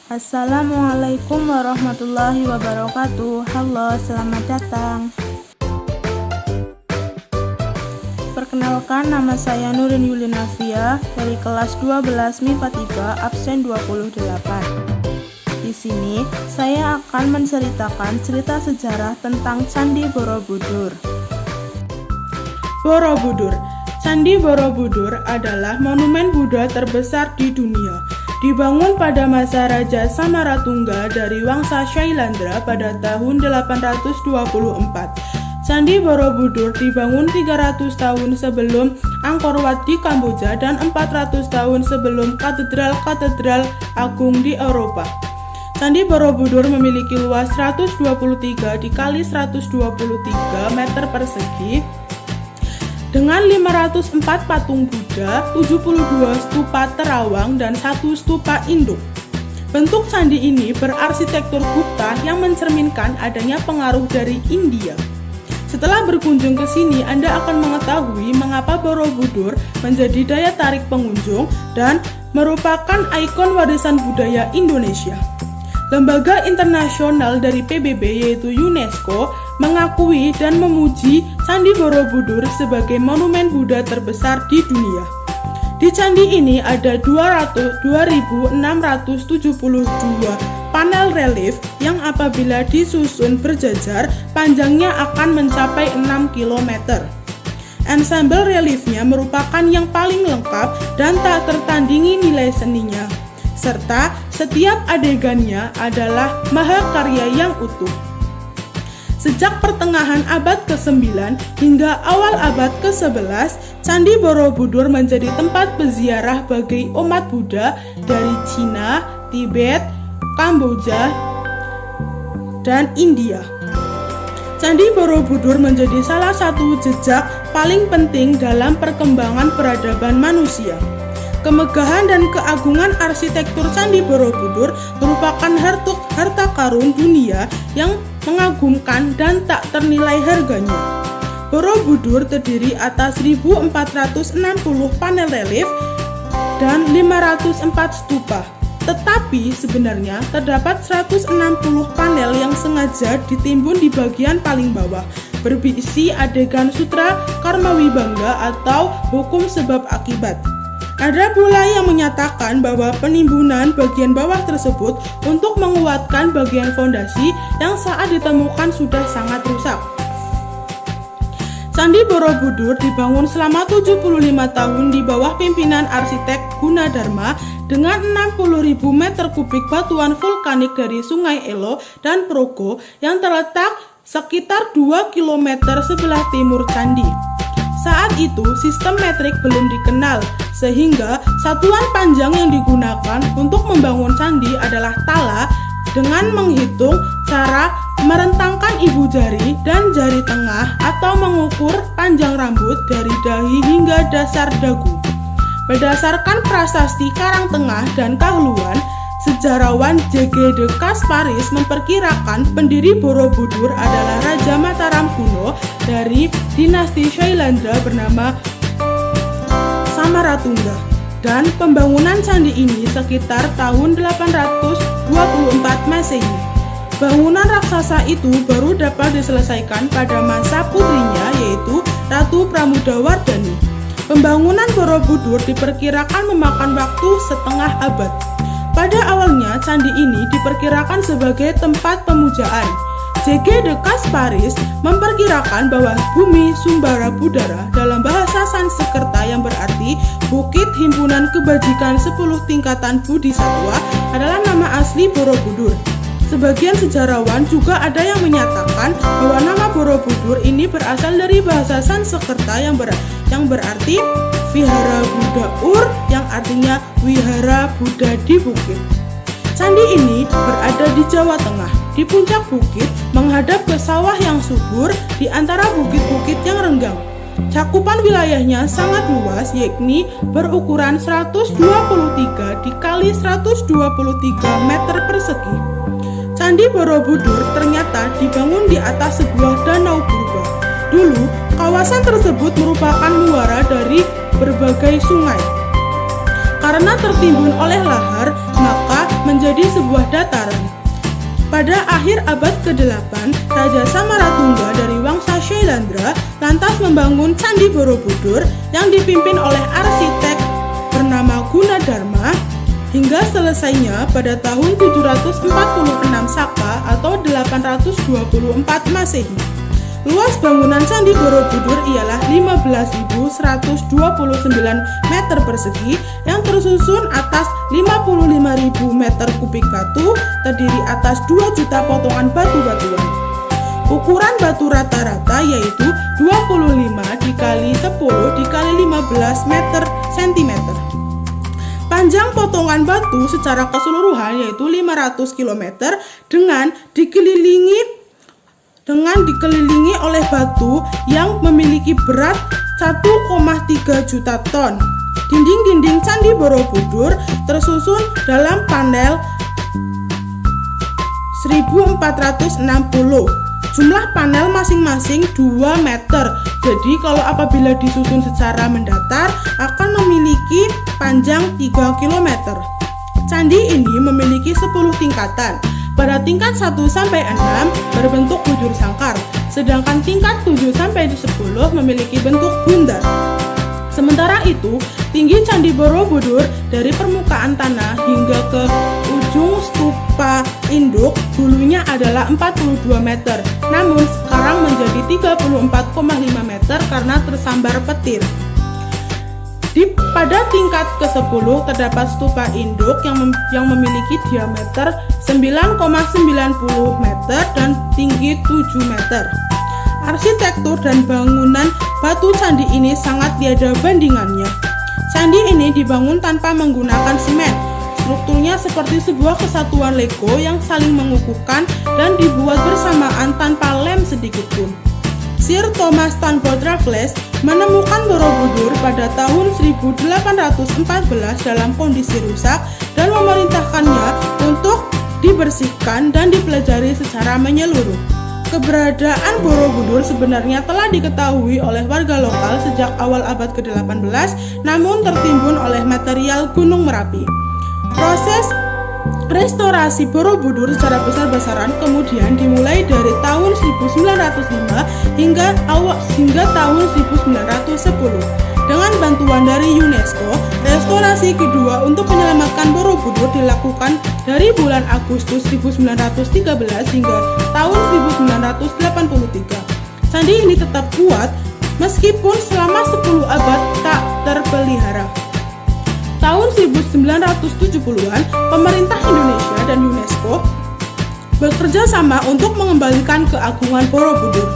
Assalamualaikum warahmatullahi wabarakatuh. Halo, selamat datang. Perkenalkan, nama saya Nurin Yulinafia dari kelas 12 MIPA 3 absen 28. Di sini saya akan menceritakan cerita sejarah tentang Candi Borobudur. Borobudur. Candi Borobudur adalah monumen Buddha terbesar di dunia. Dibangun pada masa Raja Samaratungga dari Wangsa Shailandra pada tahun 824. Candi Borobudur dibangun 300 tahun sebelum Angkor Wat di Kamboja dan 400 tahun sebelum katedral-katedral agung di Eropa. Candi Borobudur memiliki luas 123 dikali 123 meter persegi dengan 504 patung Buddha, 72 stupa terawang, dan 1 stupa induk. Bentuk candi ini berarsitektur Gupta yang mencerminkan adanya pengaruh dari India. Setelah berkunjung ke sini, Anda akan mengetahui mengapa Borobudur menjadi daya tarik pengunjung dan merupakan ikon warisan budaya Indonesia. Lembaga internasional dari PBB yaitu UNESCO mengakui dan memuji Candi Borobudur sebagai monumen Buddha terbesar di dunia. Di candi ini ada 2.672 panel relief yang apabila disusun berjajar panjangnya akan mencapai 6 km. Ensemble reliefnya merupakan yang paling lengkap dan tak tertandingi nilai seninya, serta setiap adegannya adalah mahakarya yang utuh. Sejak pertengahan abad ke-9 hingga awal abad ke-11, Candi Borobudur menjadi tempat berziarah bagi umat Buddha dari Cina, Tibet, Kamboja, dan India. Candi Borobudur menjadi salah satu jejak paling penting dalam perkembangan peradaban manusia. Kemegahan dan keagungan arsitektur Candi Borobudur merupakan harta karun dunia yang mengagumkan dan tak ternilai harganya. Borobudur terdiri atas 1.460 panel relief dan 504 stupa. Tetapi sebenarnya terdapat 160 panel yang sengaja ditimbun di bagian paling bawah, berisi adegan sutra karma wibangga atau hukum sebab akibat. Ada pula yang menyatakan bahwa penimbunan bagian bawah tersebut untuk menguatkan bagian fondasi yang saat ditemukan sudah sangat rusak. Candi Borobudur dibangun selama 75 tahun di bawah pimpinan arsitek Gunadarma dengan 60.000 meter kubik batuan vulkanik dari Sungai Elo dan Progo yang terletak sekitar 2 km sebelah timur candi. Saat itu sistem metrik belum dikenal, sehingga satuan panjang yang digunakan untuk membangun candi adalah tala dengan menghitung cara merentangkan ibu jari dan jari tengah atau mengukur panjang rambut dari dahi hingga dasar dagu. Berdasarkan prasasti Karangtengah dan Kahluan, sejarawan J.G. de Kasparis memperkirakan pendiri Borobudur adalah Raja Mataram kuno dari dinasti Shailandra bernama Samaratungga, dan pembangunan candi ini sekitar tahun 824 Masehi. Bangunan raksasa itu baru dapat diselesaikan pada masa putrinya yaitu Ratu Pramudawardhani. Pembangunan Borobudur diperkirakan memakan waktu setengah abad. Pada awalnya, candi ini diperkirakan sebagai tempat pemujaan. J.G. de Kasparis memperkirakan bahwa bumi Sumbara Budara dalam bahasa Sanskerta yang berarti Bukit Himpunan Kebajikan 10 Tingkatan Bodhisattva adalah nama asli Borobudur. Sebagian sejarawan juga ada yang menyatakan bahwa nama Borobudur ini berasal dari bahasa Sanskerta yang berarti Vihara Buddha Ur, yang artinya wihara Buddha di bukit. Candi ini berada di Jawa Tengah, di puncak bukit, menghadap ke sawah yang subur di antara bukit-bukit yang renggang. Cakupan wilayahnya sangat luas, yakni berukuran 123 dikali 123 meter persegi. Candi Borobudur ternyata dibangun di atas sebuah danau purba. Dulu, kawasan tersebut merupakan muara dari berbagai sungai. Karena tertimbun oleh lahar, maka menjadi sebuah dataran. Pada akhir abad ke-8, Raja Samaratungga dari Wangsa Syailendra lantas membangun Candi Borobudur yang dipimpin oleh arsitek bernama Gunadarma hingga selesainya pada tahun 746 Saka atau 824 Masehi. Luas bangunan Candi Borobudur ialah 15.129 meter persegi yang tersusun atas 55.000 meter kubik batu, terdiri atas 2 juta potongan batu-batuan. Ukuran batu rata-rata yaitu 25 dikali 10 dikali 15 meter cm. Panjang potongan batu secara keseluruhan yaitu 500 km dengan dikelilingi oleh batu yang memiliki berat 1,3 juta ton. Dinding-dinding Candi Borobudur tersusun dalam panel 1460. Jumlah panel masing-masing 2 meter. Jadi kalau apabila disusun secara mendatar akan memiliki panjang 3 km. Candi ini memiliki 10 tingkatan. Pada tingkat 1 sampai 6 berbentuk bujur sangkar, sedangkan tingkat 7 sampai 10 memiliki bentuk bundar. Sementara itu, tinggi Candi Borobudur dari permukaan tanah hingga ke ujung stupa induk dulunya adalah 42 meter, namun sekarang menjadi 34,5 meter karena tersambar petir. Pada tingkat ke-10 terdapat stupa induk yang memiliki diameter 9,90 meter dan tinggi 7 meter. Arsitektur dan bangunan batu candi ini sangat tiada bandingannya. Candi ini dibangun tanpa menggunakan semen. Strukturnya seperti sebuah kesatuan Lego yang saling mengukuhkan dan dibuat bersamaan tanpa lem sedikitpun. Sir Thomas Stamford Raffles menemukan Borobudur pada tahun 1814 dalam kondisi rusak dan memerintahkannya untuk dibersihkan dan dipelajari secara menyeluruh. Keberadaan Borobudur sebenarnya telah diketahui oleh warga lokal sejak awal abad ke-18, namun tertimbun oleh material Gunung Merapi. Proses restorasi Borobudur secara besar-besaran kemudian dimulai dari tahun 1905 hingga tahun 1910. Dengan bantuan dari UNESCO, restorasi kedua untuk menyelamatkan Borobudur dilakukan dari bulan Agustus 1913 hingga tahun 1983. Candi ini tetap kuat meskipun selama 10 abad tak terpelihara. Tahun 1970-an, pemerintah Indonesia dan UNESCO bekerja sama untuk mengembalikan keagungan Borobudur.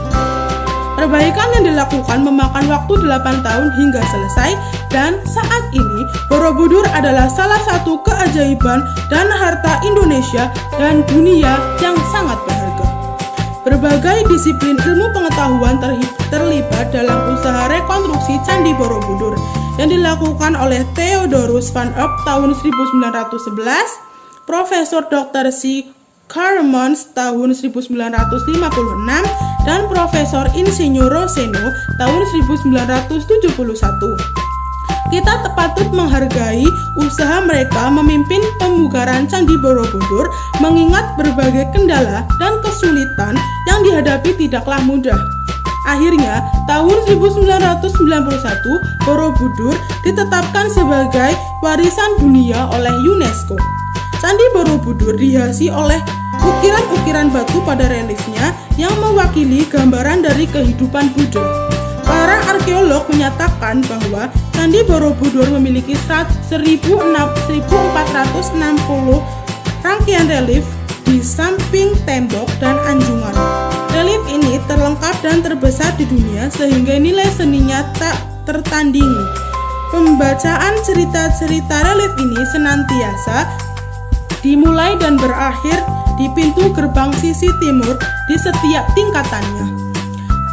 Perbaikan yang dilakukan memakan waktu 8 tahun hingga selesai, dan saat ini Borobudur adalah salah satu keajaiban dan harta Indonesia dan dunia yang sangat berharga. Berbagai disiplin ilmu pengetahuan terlibat dalam usaha rekonstruksi Candi Borobudur yang dilakukan oleh Theodorus van Erp tahun 1911, Profesor Dr. C. Carmons tahun 1956, dan Profesor Insinyur Roseno tahun 1971. Kita patut menghargai usaha mereka memimpin pemugaran Candi Borobudur mengingat berbagai kendala dan kesulitan yang dihadapi tidaklah mudah. Akhirnya, tahun 1991, Borobudur ditetapkan sebagai warisan dunia oleh UNESCO. Candi Borobudur dihiasi oleh ukiran-ukiran batu pada reliefnya yang mewakili gambaran dari kehidupan Buddha. Para arkeolog menyatakan bahwa Candi Borobudur memiliki 1.460 rangkaian relief di samping tembok dan anjungan. Relief ini terlengkap dan terbesar di dunia sehingga nilai seninya tak tertandingi. Pembacaan cerita-cerita relief ini senantiasa dimulai dan berakhir di pintu gerbang sisi timur di setiap tingkatannya.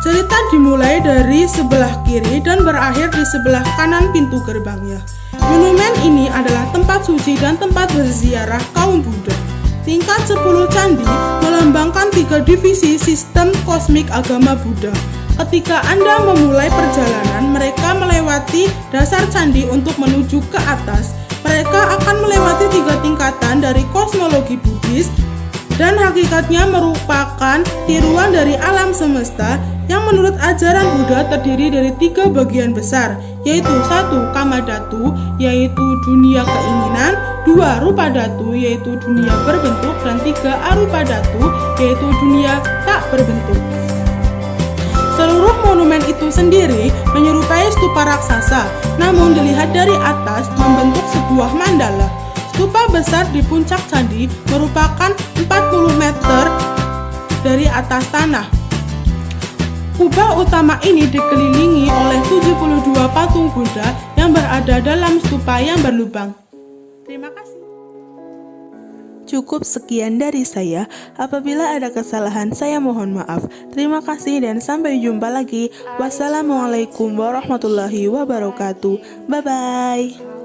Cerita dimulai dari sebelah kiri dan berakhir di sebelah kanan pintu gerbangnya. Monumen ini adalah tempat suci dan tempat berziarah kaum Buddha. Tingkat 10 candi melambangkan 3 divisi sistem kosmik agama Buddha. Ketika Anda memulai perjalanan, mereka melewati dasar candi untuk menuju ke atas. Mereka akan melewati 3 tingkatan dari kosmologi Buddhis dan hakikatnya merupakan tiruan dari alam semesta yang menurut ajaran Buddha terdiri dari 3 bagian besar, yaitu 1. Kama Dhatu, yaitu dunia keinginan, 2. Rupa Dhatu, yaitu dunia berbentuk, dan 3. Arupa Dhatu, yaitu dunia tak berbentuk. Seluruh monumen itu sendiri menyerupai stupa raksasa, namun dilihat dari atas membentuk sebuah mandala. Stupa besar di puncak candi merupakan 40 meter dari atas tanah. Kubah utama ini dikelilingi oleh 72 patung Buddha yang berada dalam stupa yang berlubang. Terima kasih. Cukup sekian dari saya. Apabila ada kesalahan, saya mohon maaf. Terima kasih dan sampai jumpa lagi. Wassalamualaikum warahmatullahi wabarakatuh. Bye-bye.